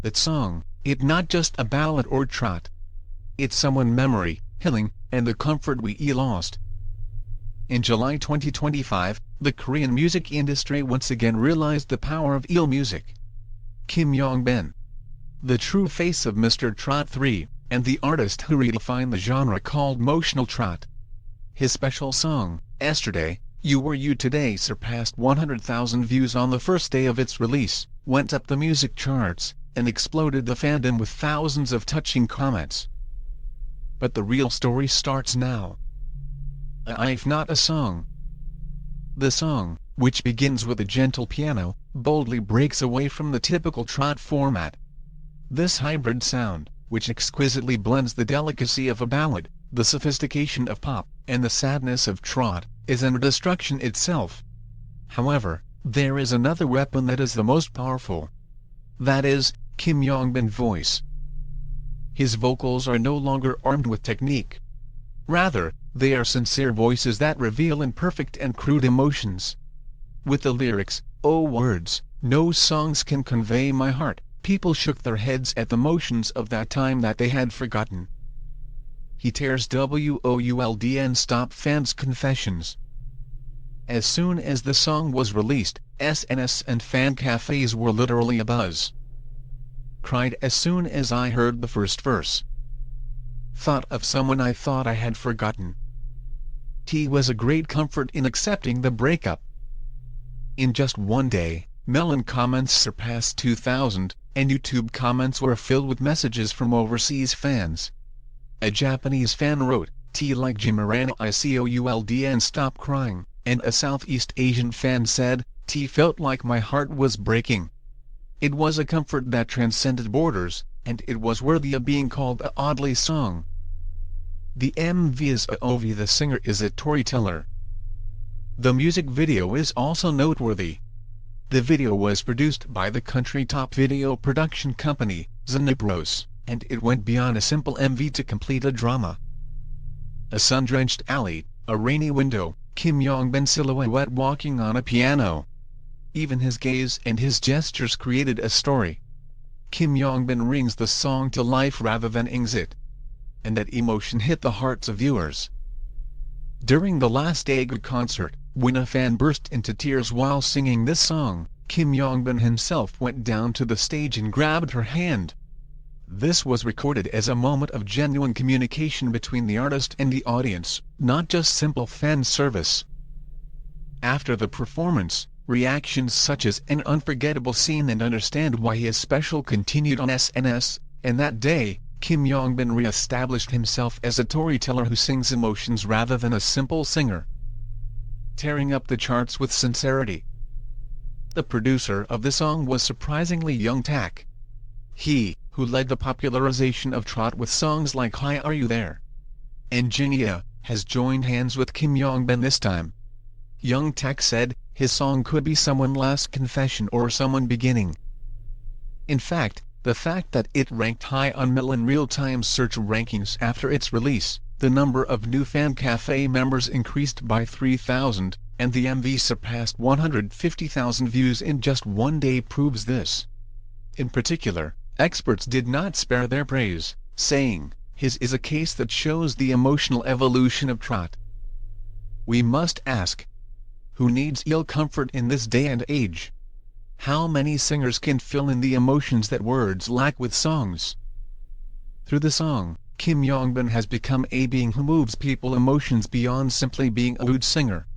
That song, it's not just a ballad or trot. It's someone memory, healing, and the comfort we lost. In July 2025, the Korean music industry once again realized the power of music. Kim Yong-bin, the true face of Mr. Trot 3, and the artist who redefined the genre called motional trot. His special song, Yesterday, You Were You Today, surpassed 100,000 views on the first day of its release, went up the music charts, and exploded the fandom with thousands of touching comments. But the real story starts now. If not a song. The song, which begins with a gentle piano, boldly breaks away from the typical trot format. This hybrid sound, which exquisitely blends the delicacy of a ballad, the sophistication of pop, and the sadness of trot, is an destruction itself. However, there is another weapon that is the most powerful. That is, Kim Yong-bin's voice. His vocals are no longer armed with technique. Rather, they are sincere voices that reveal imperfect and crude emotions. With the lyrics, "Oh words, no songs can convey my heart," people shook their heads at the motions of that time that they had forgotten. He tears would and stop fans' confessions. As soon as the song was released, SNS and fan cafes were literally abuzz. Cried as soon as I heard the first verse. Thought of someone I thought I had forgotten. T was a great comfort in accepting the breakup. In just one day, Melon comments surpassed 2,000, and YouTube comments were filled with messages from overseas fans. A Japanese fan wrote, "T like Jimarana icould and stop crying," and a Southeast Asian fan said, "T felt like my heart was breaking." It was a comfort that transcended borders, and it was worthy of being called a oddly song. The MV is Ovi. The singer is a storyteller. The music video is also noteworthy. The video was produced by the country top video production company, Zanibros, and it went beyond a simple MV to complete a drama. A sun-drenched alley, a rainy window, Kim Yong-bin silhouette walking on a piano. Even his gaze and his gestures created a story. Kim Yong-bin brings the song to life rather than ings it. And that emotion hit the hearts of viewers. During the last Daegu concert, when a fan burst into tears while singing this song, Kim Yong-bin himself went down to the stage and grabbed her hand. This was recorded as a moment of genuine communication between the artist and the audience, not just simple fan service. After the performance, reactions such as "an unforgettable scene" and "understand why he is special" continued on SNS, and that day, Kim Yong-bin re-established himself as a storyteller who sings emotions rather than a simple singer. Tearing up the charts with sincerity. The producer of the song was surprisingly Young Tak. He, who led the popularization of trot with songs like Hi Are You There? And Jinya, has joined hands with Kim Yong-bin this time. Young Tak said, his song could be someone last confession or someone beginning. In fact, the fact that it ranked high on Melon real-time search rankings after its release, the number of new fan cafe members increased by 3,000, and the MV surpassed 150,000 views in just one day proves this. In particular, experts did not spare their praise, saying, his is a case that shows the emotional evolution of trot. We must ask, who needs comfort in this day and age? How many singers can fill in the emotions that words lack with songs? Through the song, Kim Yong-bin has become a being who moves people emotions beyond simply being a good singer.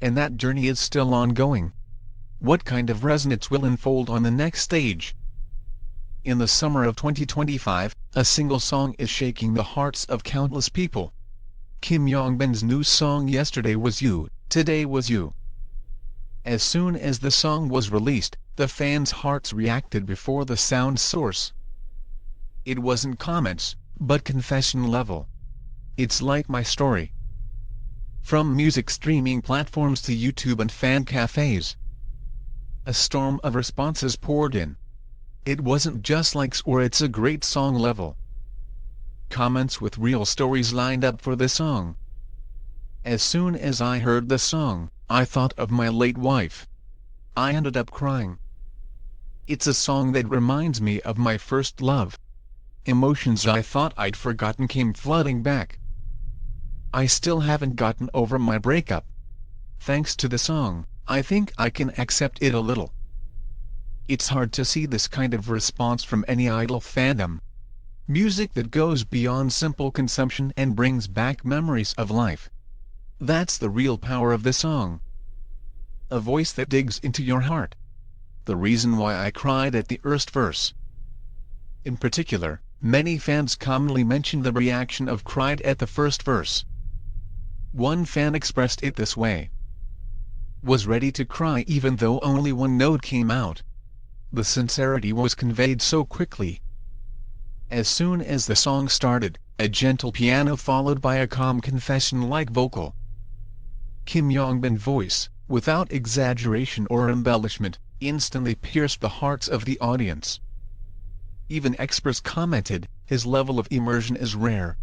And that journey is still ongoing. What kind of resonance will unfold on the next stage? In the summer of 2025, a single song is shaking the hearts of countless people. Kim Yong-bin's new song Yesterday Was You, Today Was You. As soon as the song was released, the fans' hearts reacted before the sound source. It wasn't comments, but confession level. It's like my story. From music streaming platforms to YouTube and fan cafes, a storm of responses poured in. It wasn't just likes or "it's a great song" level. Comments with real stories lined up for the song. As soon as I heard the song, I thought of my late wife. I ended up crying. It's a song that reminds me of my first love. Emotions I thought I'd forgotten came flooding back. I still haven't gotten over my breakup. Thanks to the song, I think I can accept it a little. It's hard to see this kind of response from any idol fandom. Music that goes beyond simple consumption and brings back memories of life. That's the real power of the song. A voice that digs into your heart. The reason why I cried at the first verse. In particular, many fans commonly mention the reaction of cried at the first verse. One fan expressed it this way. Was ready to cry even though only one note came out. The sincerity was conveyed so quickly. As soon as the song started, a gentle piano followed by a calm confession-like vocal. Kim Yong-bin's voice, without exaggeration or embellishment, instantly pierced the hearts of the audience. Even experts commented, his level of immersion is rare.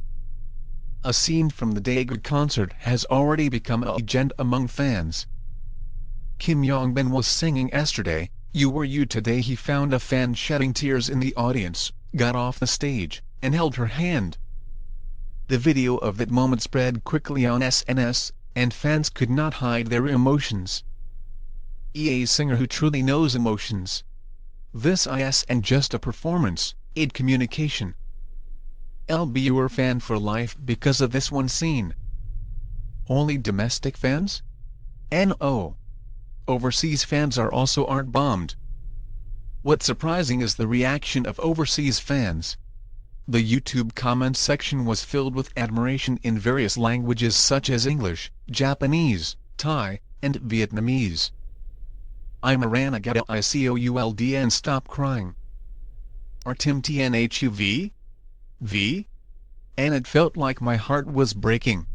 A scene from the Daegu concert has already become a legend among fans. Kim Yong-bin was singing Yesterday, You Were You Today. He found a fan shedding tears in the audience, got off the stage, and held her hand. The video of that moment spread quickly on SNS, and fans could not hide their emotions. A singer who truly knows emotions. This isn't just a performance, it's communication. I'll be your fan for life because of this one scene. Only domestic fans? No. Overseas fans aren't bummed. What's surprising is the reaction of overseas fans. The YouTube comments section was filled with admiration in various languages such as English, Japanese, Thai, and Vietnamese. I'm a Ranagadlicould and stop crying. Artim Tnhuv? V? And it felt like my heart was breaking.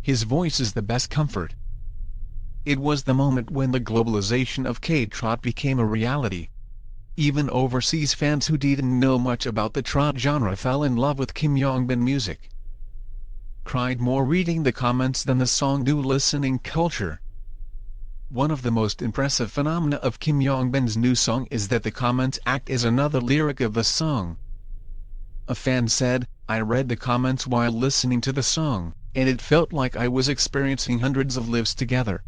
His voice is the best comfort. It was the moment when the globalization of K-trot became a reality. Even overseas fans who didn't know much about the trot genre fell in love with Kim Yong-bin music. Cried more reading the comments than the song do listening culture. One of the most impressive phenomena of Kim Yong-bin's new song is that the comments act as another lyric of the song. A fan said, I read the comments while listening to the song, and it felt like I was experiencing hundreds of lives together.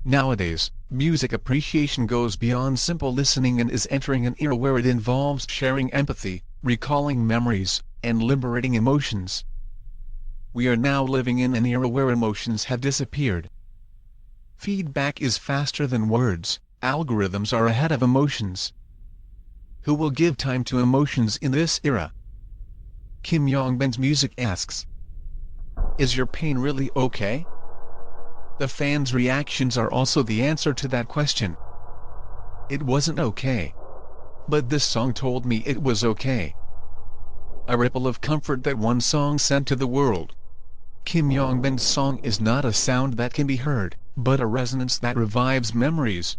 Nowadays, music appreciation goes beyond simple listening and is entering an era where it involves sharing empathy, recalling memories, and liberating emotions. We are now living in an era where emotions have disappeared. Feedback is faster than words, algorithms are ahead of emotions. Who will give time to emotions in this era? Kim Yong-bin's music asks. Is your pain really okay? The fans' reactions are also the answer to that question. It wasn't okay. But this song told me it was okay. A ripple of comfort that one song sent to the world. Kim Yong-bin's song is not a sound that can be heard, but a resonance that revives memories.